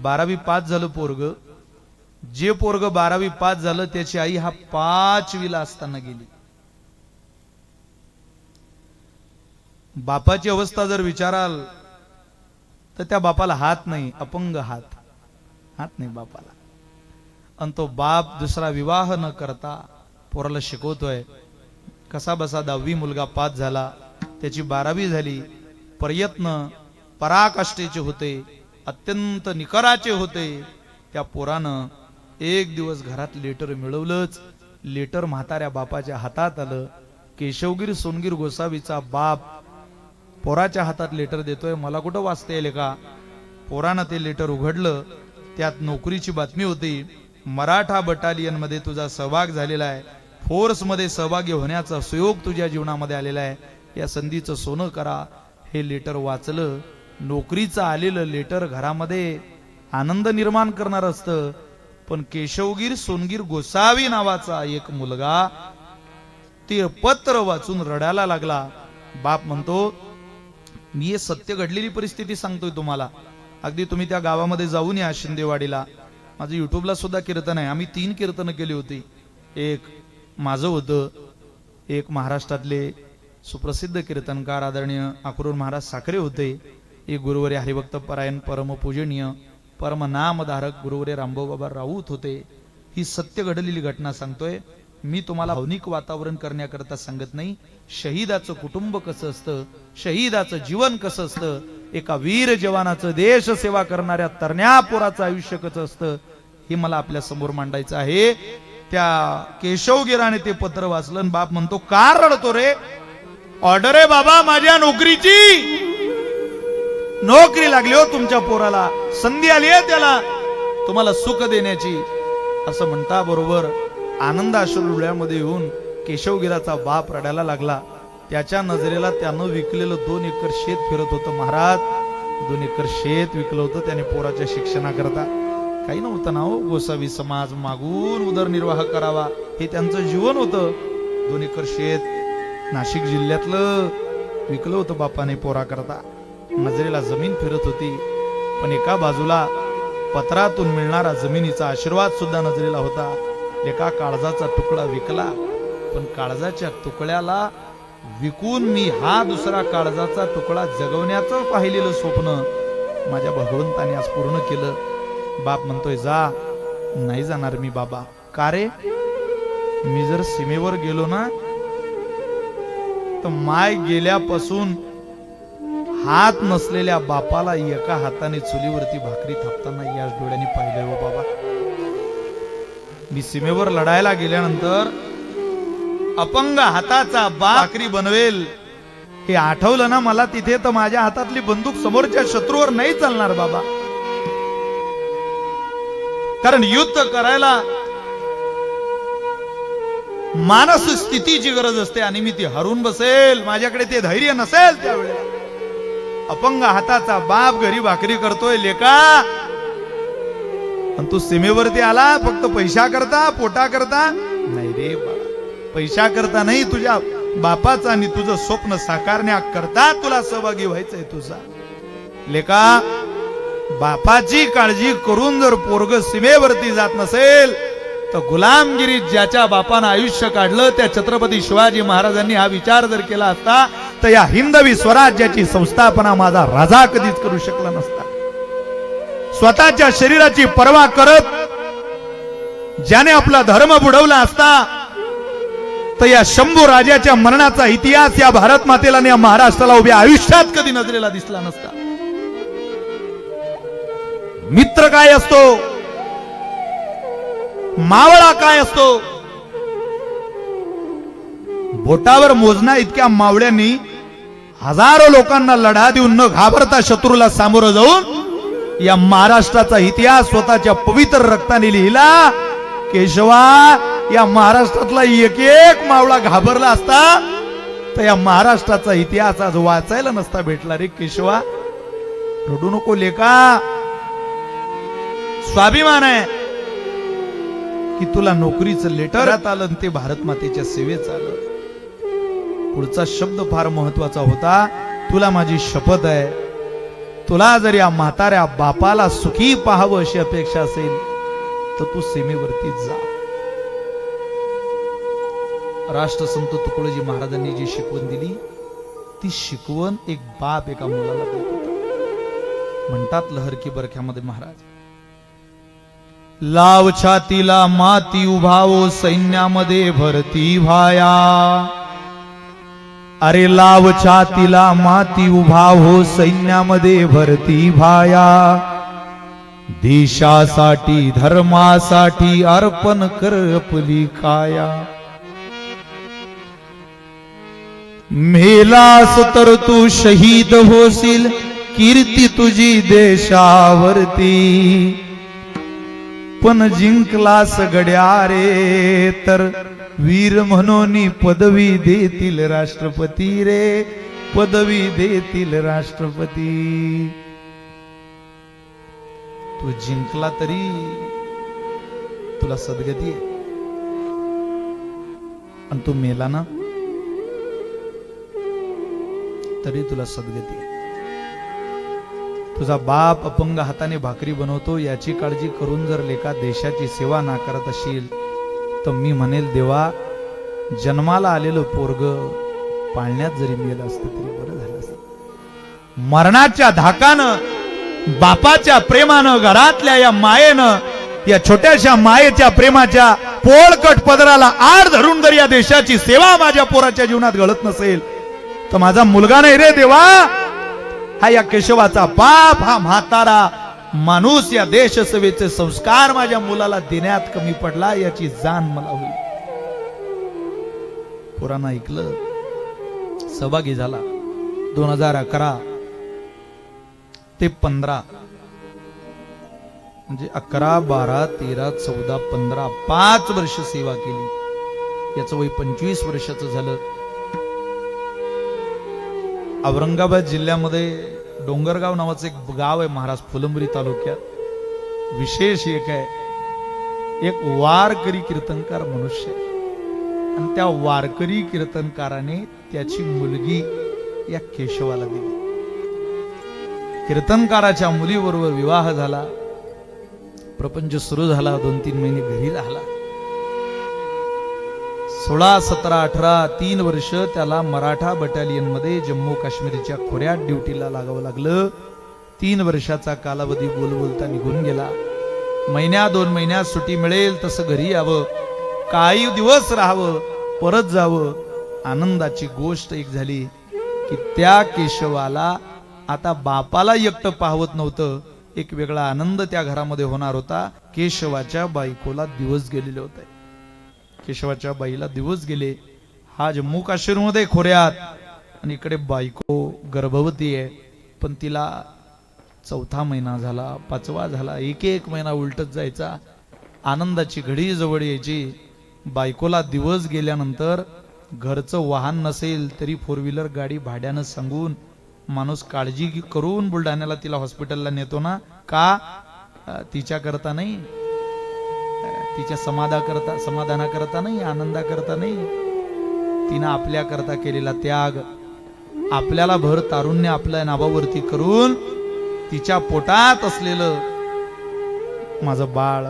12वी पास झालं पोरग. जे पोरग 12वी पास झालं त्याची आई हा 5वीला असताना गेली. बापाची अवस्था जर विचाराल तर त्या बापाला हात नाही, अपंग हात नाही बापाला. आणि तो बाप दुसरा विवाह न करता पोराला शिकवतोय. कसा बसा 10वी मुलगा पास झाला, त्याची 12वी झाली. प्रयत्न पराकाष्ठेचे होते, अत्यंत निकराचे होते. त्या पोरानं एक दिवस घरात लेटर मिळवलंच. लेटर म्हाताऱ्या बापाच्या हातात आलं. केशवगिरी सोनगिर गोसावीचा बाप पोराच्या हातात लेटर देतोय. मला कुठं वाचता येईल का? पोरानं ते लेटर उघडलं. त्यात नोकरीची बातमी होती. मराठा बटालियन मध्ये तुझा सहभाग झालेला आहे, फोर्स मध्ये सहभागी होण्याचा सुयोग तुझ्या जीवनामध्ये आलेला आहे. या संधीचं सोनं करा. हे लेटर वाचलं. नोकरीचं आलेलं लेटर घरामध्ये आनंद निर्माण करणार असतं, पण केशवगिरी सोनगिर गोसावी नावाचा एक मुलगा ते पत्र वाचून रडायला लागला. बाप म्हणतो, मी हे सत्य घडलेली परिस्थिती सांगतोय तुम्हाला. अगदी तुम्ही त्या गावामध्ये जाऊन या शिंदेवाडीला. माझं युट्यूबला सुद्धा कीर्तन आहे. आम्ही 3 कीर्तन केली होती. एक माझं होतं, एक महाराष्ट्रातले सुप्रसिद्ध कीर्तनकार आदरणीय अक्रूर महाराज साखरे होते, एक गुरुवर्य हरिभक्त परायण परमपूजनीय परम नामधारक गुरुवर्य रामभाऊ बाबा राऊत होते. ही सत्य घडलेली घटना सांगतोय. मी तुम्हाला भावनिक वातावरण करण्याकरता सांगत नाही. शहीदाचं कुटुंब कसं असतं, शहीदाचं जीवन कसं असतं, एका वीर जवानाचं देश सेवा करणाऱ्या तरण्या पोराचं आयुष्य कसं असतं, हे मला आपल्या समोर मांडायचं आहे. त्या केशवगिराने ते पत्र वाचलं. बाप म्हणतो, का रडतो रे? ऑर्डर आहे बाबा माझ्या नोकरीची. नोकरी लागली हो तुमच्या पोराला, संधी आली आहे त्याला तुम्हाला सुख देण्याची. असं म्हणता बरोबर आनंद अश्रू डोळ्यामध्ये येऊन केशवगिराचा बाप रडायला लागला. त्याच्या नजरेला त्यानं विकलेलं 2 एकर शेत फिरत होतं. महाराज, 2 एकर शेत विकलं होतं त्याने पोराच्या शिक्षणाकरता. काही नव्हतं ना हो, गोसावी समाज मागून उदरनिर्वाह करावा हे त्यांचं जीवन होतं. 2 एकर शेत नाशिक जिल्ह्यातलं विकलं होतं बापाने पोराकरता. नजरेला जमीन फिरत होती, पण एका बाजूला पत्रातून मिळणारा जमिनीचा आशीर्वाद सुद्धा नजरेला होता. एका काळजाचा तुकडा विकला, पण काळजाच्या तुकड्याला विकून मी हा दुसरा काळजाचा तुकडा जगवण्याचं पाहिलेलं स्वप्न माझ्या भगवंताने आज पूर्ण केलं. बाप म्हणतोय, जा. नाही जाणार मी बाबा. का रे? मी जर सीमेवर गेलो ना तर माय गेल्यापासून हात नसलेल्या बापाला एका हाताने चुलीवरती भाकरी थापताना याच डोळ्यांनी पाहिलंय हो बाबा. मी सीमेवर लढायला गेल्यानंतर अपंग हाताचा भाकरी बनवेल हे आठवलं ना मला तिथे, तर माझ्या हातातली बंदूक समोरच्या शत्रूवर नाही चालणार बाबा. कारण युद्ध करायला मानसिक स्थितीची गरज असते आणि मी ती हरून बसेल, माझ्याकडे ते धैर्य नसेल त्यावेळेला. अपंग हाताचा बाप घरी भाकरी करतोय, लेका आणि तू सीमेवरती आला फक्त पैसा करता, पोटा करता? नाही रे बाळा, पैसा करता नाही, तुझ्या बापाचा आणि तुझं स्वप्न साकारण्याकरता तुला सहभागी व्हायचंय तुझा. लेका, बापाची काळजी करून जर पोरग सीमेवरती जात नसेल तर गुलामगिरीत ज्याच्या बापानं आयुष्य काढलं त्या छत्रपती शिवाजी महाराजांनी हा विचार जर केला असता तर या हिंदवी स्वराज्याची संस्थापना माझा राजा कधीच करू शकला नसता. स्वतःच्या शरीराची पर्वा करत ज्याने आपला धर्म बुडवला असता तर या शंभू राजाच्या मरणाचा इतिहास या भारत मातेला आणि या महाराष्ट्राला उभ्या आयुष्यात कधी नजरेला दिसला नसता. मित्र काय असतो, मावळा काय असतो, बोटावर मोजण्या इतक्या मावळ्यांनी हजारो लोकांना लढा देऊन न घाबरता शत्रूला सामोरं जाऊन या महाराष्ट्राचा इतिहास स्वतःच्या पवित्र रक्ताने लिहिला. केशवा, या महाराष्ट्रातला एक एक मावळा घाबरला असता तर या महाराष्ट्राचा इतिहास आज वाचायला नसता भेटला रे केशवा. रडू नको लेका, स्वाभिमान आहे की तुला नोकरीचं लेटर आलं ते भारत मातेच्या सेवेत आलं. पुढचा शब्द फार महत्वाचा होता. तुला माझी शपथ आहे, तुला जर या म्हाताऱ्या बापाला सुखी पाहावं अशी अपेक्षा असेल तर तू सीमेवरती जा. राष्ट्रसंत तुकडोजी महाराजांनी जी शिकवण दिली ती शिकवण एक बाप एका मुलाला देत होता. म्हणतात लहरकी बरख्यामध्ये महाराज, लाव छातीला माती उभावो सैन्यामध्ये भरती व्हाया. अरे लाव छातीला माती उभा हो सैन्यामध्ये भरती व्हाया. देशासाठी धर्मासाठी अर्पण कर आपली काया. मेलास तर तू शहीद होशील कीर्ती तुझी देशावरती. पण जिंकलास गड्या रे तर वीर म्हणून पदवी देतील राष्ट्रपती रे, पदवी देतील राष्ट्रपती. तू जिंकला तरी तुला सद्गती आहे आणि तू मेला ना तरी तुला सद्गती आहे. तुझा बाप अपंग हाताने भाकरी बनवतो याची काळजी करून जर लेका देशाची सेवा नाकारत असेल तर मी म्हणेल देवा, जन्माला आलेलं पोरग पाळण्यात जरी मेलं असतं तरी बरं झालं असतं. मरणाच्या धाकानं, बापाच्या प्रेमानं, घरातल्या या मायेनं, या छोट्याशा मायेच्या प्रेमाच्या पोळकट पदराला आड धरून जर या देशाची सेवा माझ्या पोराच्या जीवनात घडत नसेल तर माझा मुलगा नाही रे देवा, हा या केशवाचा बाप, हा म्हातारा माणूस या देशसेवेचे संस्कार माझ्या मुलाला देण्यात कमी पडला याची जाण मला होईल. पुराण ऐकलं, सहभागी झाला. 2011 ते 15 म्हणजे 11, 12, 13, 14, 15 5 वर्ष सेवा केली. याचं वय 25 वर्षाचं झालं. औरंगाबाद जिल्ह्यामध्ये डोंगरगाव नावाचं एक गाव आहे महाराज, फुलंब्री तालुक्यात. विशेष एक आहे, एक वारकरी कीर्तनकार मनुष्य आणि त्या वारकरी कीर्तनकाराने त्याची मुलगी या केशवाला दिली. कीर्तनकाराच्या मुलीबरोबर विवाह झाला, प्रपंच सुरू झाला. 2-3 महिने घरी राहिला. 16, 17, 18 3 वर्ष त्याला मराठा बटालियन मध्ये जम्मू काश्मीरच्या खोऱ्यात ड्युटीला लागावं लागलं. 3 वर्षाचा कालावधी बोलता निघून गेला. 1-2 महिन्यात सुट्टी मिळेल तसं घरी यावं, काही दिवस राहावं, परत जावं. आनंदाची गोष्ट एक झाली की त्या केशवाला आता बापाला एकटं पाहवत नव्हतं. एक वेगळा आनंद त्या घरामध्ये होणार होता. केशवाच्या बायकोला दिवस गेलेले होते. केशवाच्या बाईला दिवस गेले. हा जम्मू काश्मीरमध्ये खोऱ्यात आणि इकडे बायको गर्भवती आहे. पण तिला 4था महिना झाला, 5वा झाला, 1 महिना उलटत जायचा. आनंदाची घडी जवळ यायची. बायकोला दिवस गेल्यानंतर घरचं वाहन नसेल तरी 4 व्हीलर गाडी भाड्यानं सांगून माणूस काळजी करून बुलढाण्याला तिला हॉस्पिटलला नेतो ना. का? तिच्या करता नाही, तिच्या समाधाना करता नाही, आनंदा करता नाही. तिनं आपल्या करता केलेला त्याग, आपल्याला भर तारुण्य आपल्या नावावरती करून तिच्या पोटात असलेलं माझं बाळ,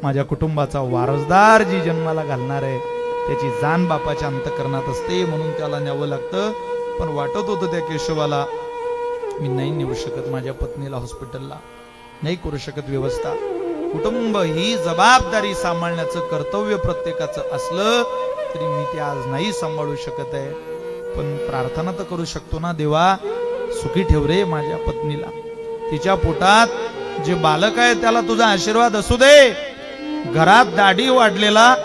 माझ्या कुटुंबाचा वारसदार जी जन्माला घालणार आहे त्याची जाण बापाच्या अंतकरणात असते. म्हणून त्याला न्यावं लागतं. पण वाटत होतं त्या केशवाला, मी नाही नेऊ शकत माझ्या पत्नीला हॉस्पिटलला, नाही करू शकत व्यवस्था. कुटुंब ही जबाबदारी सांभाळण्याचं कर्तव्य प्रत्येकाचं असलं तरी मी ते आज नाही सांभाळू शकत आहे. पण प्रार्थना तर करू शकतो ना, देवा सुखी ठेव रे माझ्या पत्नीला. तिच्या पोटात जे बालक आहे त्याला तुझा आशीर्वाद असू दे. घरात दाढी वाढलेला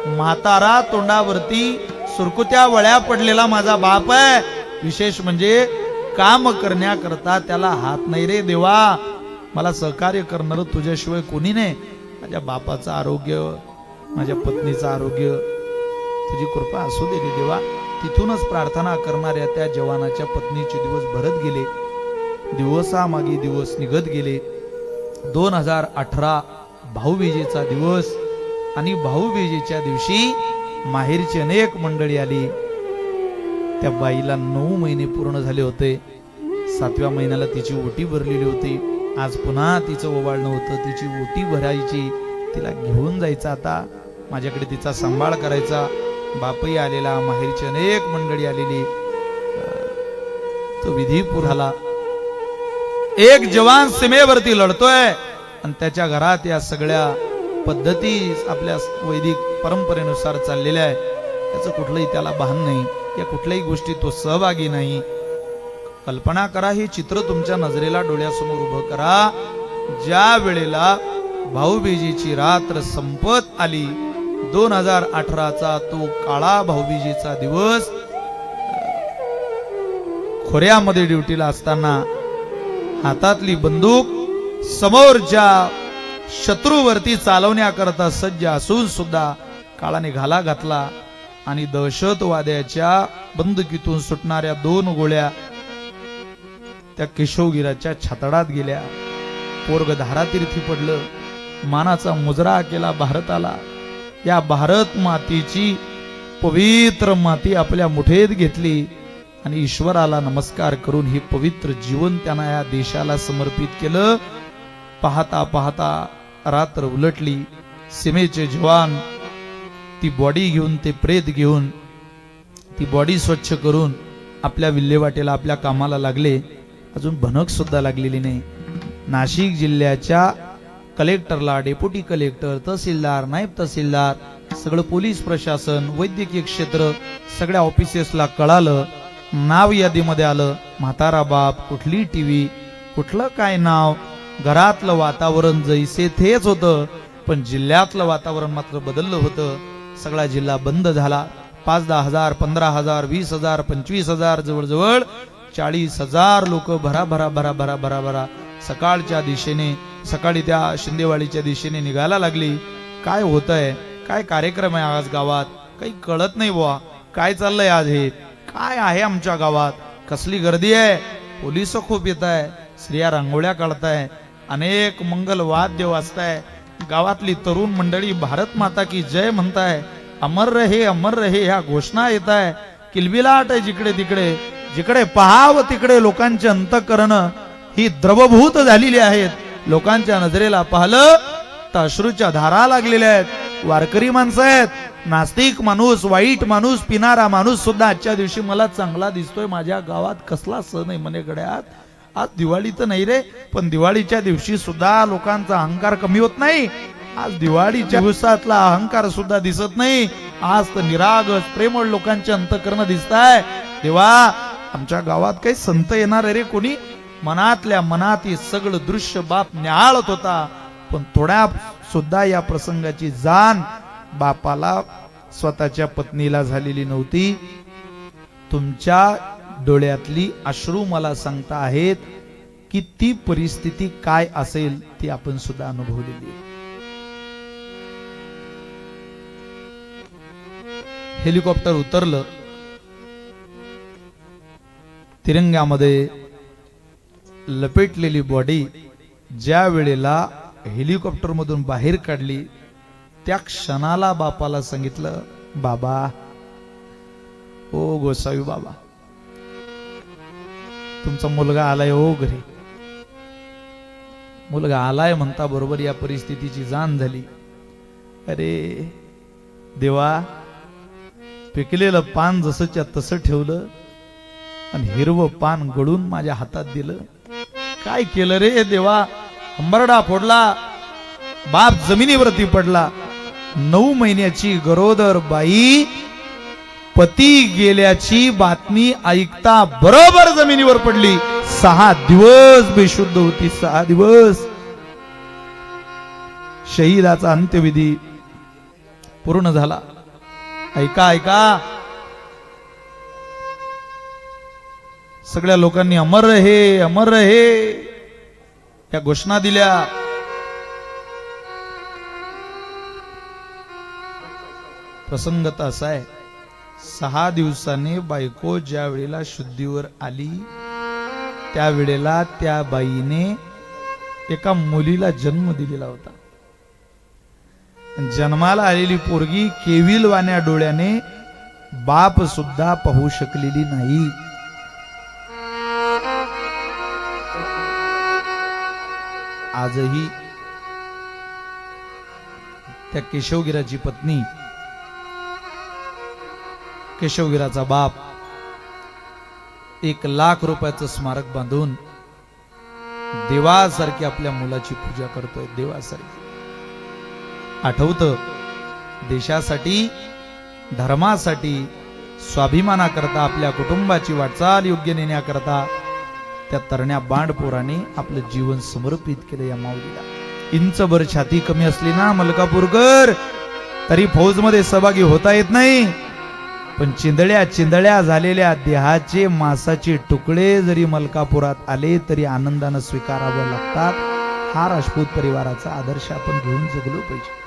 म्हातारा, तोंडावरती सुरकुत्या वळ्या पडलेला माझा बाप आहे. विशेष म्हणजे काम करण्याकरता त्याला हात नाही रे देवा. मला सहकार्य करणार तुझ्याशिवाय कोणी नाही. माझ्या बापाचं आरोग्य, माझ्या पत्नीचं आरोग्य तुझी कृपा असू दे रे देवा. तिथूनच प्रार्थना करणाऱ्या त्या जवानाच्या पत्नीचे दिवस भरत गेले. दिवसामागे दिवस निघत गेले. 2018 भाऊबीजेचा दिवस आणि भाऊबीजेच्या दिवशी माहेरची अनेक मंडळी आली. त्या बाईला 9 महिने पूर्ण झाले होते. 7व्या महिन्याला तिची ओटी भरलेली होती. आज पुन्हा तिचं ओवाळणं होतं. तिची ओटी भरायची, तिला घेऊन जायचं. आता माझ्याकडे तिचा सांभाळ करायचा. बापही आलेला, माहेरची अनेक मंडळी आलेली. तो विधी पुराला. एक जवान सीमेवरती लढतोय आणि त्याच्या घरात या सगळ्या पद्धती आपल्या वैदिक परंपरेनुसार चाललेल्या आहे. त्याचं कुठलंही त्याला भान नाही, या कुठल्याही गोष्टी तो सहभागी नाही. कल्पना करा, हे चित्र तुमच्या नजरेला डोळ्यासमोर उभं करा. ज्या वेळेला भाऊबीजेची रात्र संपत आली, 2018चा तो काळा भाऊबीजेचा दिवस, खोऱ्यामध्ये ड्युटीला असताना हातातली बंदूक समोरच्या शत्रूवरती चालवण्याकरता सज्ज असून सुद्धा काळाने घाला घातला आणि दहशतवाद्याच्या बंदुकीतून सुटणाऱ्या 2 गोळ्या त्या केशवगिराच्या छातडात गेल्या. पोरग धारातीर्थी पडलं. मानाचा मुजरा केला भारताला. या भारत मातेची पवित्र माती आपल्या मुठीत घेतली आणि ईश्वराला नमस्कार करून हे पवित्र जीवन त्यांना या देशाला समर्पित केलं. पाहता पाहता रात्र उलटली. सीमेचे जवान ती बॉडी घेऊन, ते प्रेत घेऊन, ती बॉडी स्वच्छ करून आपल्या विल्हेवाटेला, आपल्या कामाला लागले. अजून भनक सुद्धा लागलेली नाही. नाशिक जिल्ह्याच्या कलेक्टरला, डेप्युटी कलेक्टर, तहसीलदार, नायब तहसीलदार, सगळं पोलीस प्रशासन, वैद्यकीय क्षेत्र, सगळ्या ऑफिसेसला कळालं. नाव यादीमध्ये आलं. म्हातारा बाप, कुठली टीव्ही, कुठलं काय नाव. घरातलं वातावरण जैसे थेच होतं, पण जिल्ह्यातलं वातावरण मात्र बदललं होतं. सगळा जिल्हा बंद झाला. 5-10 हजार, 15 हजार, 20 हजार, 25 हजार, जवळजवळ 40 हजार लोक भरा भरा भरा भरा भरा भरा सकाळच्या दिशेने, सकाळी त्या शिंदेवाडीच्या दिशेने निघायला लागली. काय होतंय, काय कार्यक्रम आहे आज गावात, काही कळत नाही बुवा. काय चाललंय आज, हे काय आहे आमच्या गावात, कसली गर्दी आहे. पोलिस खूप येत आहे, स्त्रिया रांगोळ्या काढताय, अनेक मंगल वाद्य वाजताय. गावातली तरुण मंडळी भारत माता की जय म्हणताय. अमर रहे ह्या घोषणा येत आहे. किलबिलाट आहे जिकडे तिकडे. जिकडे पहाव तिकडे लोकांचे अंतःकरण ही द्रवभूत झालेली आहेत. लोकांच्या नजरेला पाहिलं तर अश्रूच्या धारा लागलेल्या आहेत. वारकरी माणसं आहेत, नास्तिक माणूस, वाईट माणूस, पिणारा माणूस सुद्धा आजच्या दिवशी मला चांगला दिसतोय. माझ्या गावात कसला सण आहे म्हणे गड्यात. आज दिवाळी तर नाही रे, पण दिवाळीच्या दिवशी सुद्धा लोकांचा अहंकार कमी होत नाही. आज दिवाळीच्या दिवसातला अहंकार सुद्धा दिसत नाही. आज तर निरागस प्रेमळ लोकांचे अंतःकरण दिसताय. देवा, आमच्या गावात काही संत येणार रे कोणी. मनातल्या मनात हे सगळं दृश्य बाप न्याहाळत होता, पण थोड्या सुद्धा या प्रसंगाची जाण बापाला, स्वतःच्या पत्नीला झालेली नव्हती. तुमच्या डोळ्यातली अश्रू मला सांगता आहेत की ती परिस्थिती काय असेल ती आपण सुद्धा अनुभवलेली आहे. हेलिकॉप्टर उतरलं. तिरंग्यामध्ये लपेटलेली बॉडी ज्या वेळेला हेलिकॉप्टर मधून बाहेर काढली, त्या क्षणाला बापाला सांगितलं, बाबा, ओ गोसावी बाबा, तुमचा मुलगा आलाय ओ घरी. मुलगा आलाय म्हणता बरोबर या परिस्थितीची जाण झाली. अरे देवा, पिकलेलं पान जसंच्या तसं ठेवलं आणि हिरवं पान गळून माझ्या हातात दिलं. काय केलं रे देवा. हंबरडा फोडला, बाप जमिनीवरती पडला. 9 महिन्याची गरोदर बाई पती गेल्याची बातमी ऐकता बरोबर जमिनीवर पडली. 6 दिवस बेशुद्ध होती. 6 दिवस. शहीदाचा अंत्यविधी पूर्ण झाला. ऐका ऐका, सगळ्या लोकांनी अमर रहे या घोषणा दिल्या. प्रसंग तर असा आहे, 6 दिवसाने बायको ज्या वेळेला शुद्धीवर आली, त्यावेळेला त्या बाईने एका मुलीला जन्म दिलेला होता. जन्माला आलेली पोरगी केविलवाण्या डोळ्याने बाप सुद्धा पाहू शकलेली नाही. आजही त्या केशवगिराची पत्नी, केशवगिराचा बाप 1,00,000 रुपयाचं स्मारक बांधून देवासारखी आपल्या मुलाची पूजा करतोय. देवासारखी. आठवतं, देशासाठी, धर्मासाठी, स्वाभिमानाकरता, आपल्या कुटुंबाची वाटचाल योग्य नेण्याकरता त्या तरण्या बांडपोराने आपलं जीवन समर्पित केलं या माऊलीला. इंचभर छाती कमी असली ना मलकापूरकर, तरी फौजमध्ये सहभागी होता येत नाही. पण चिंदळ्या चिंदळ्या झालेल्या देहाचे मांसाचे तुकडे जरी मलकापुरात आले तरी आनंदानं स्वीकारावं लागतात. हा राजपूत परिवाराचा आदर्श आपण घेऊन जगलो पाहिजे.